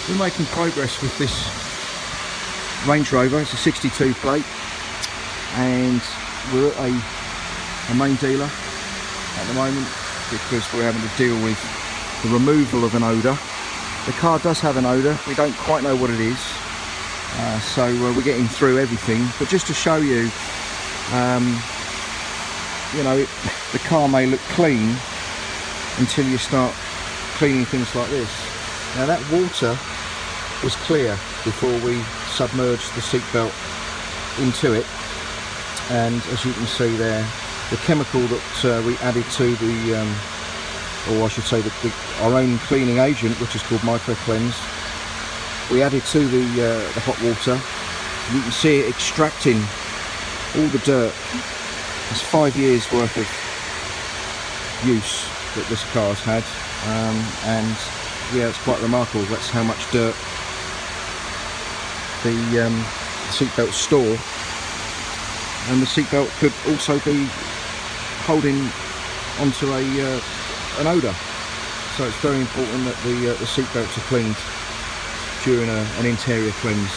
We're making progress with this Range Rover. It's a 62 plate, and we're at a main dealer at the moment because we're having to deal with the removal of an odour. The car does have an odour, we don't quite know what it is, so we're getting through everything. But just to show you, you know, the car may look clean until you start cleaning things like this. Now that water was clear before we submerged the seatbelt into it, and as you can see there, the chemical that we added to the, or I should say our own cleaning agent, which is called Micro Cleanse, we added to the hot water. You can see it extracting all the dirt. It's 5 years worth of use that this car's had, and yeah, it's quite remarkable. That's how much dirt the seatbelt store, and the seatbelt could also be holding onto an odour. So it's very important that the seatbelts are cleaned during an interior cleanse.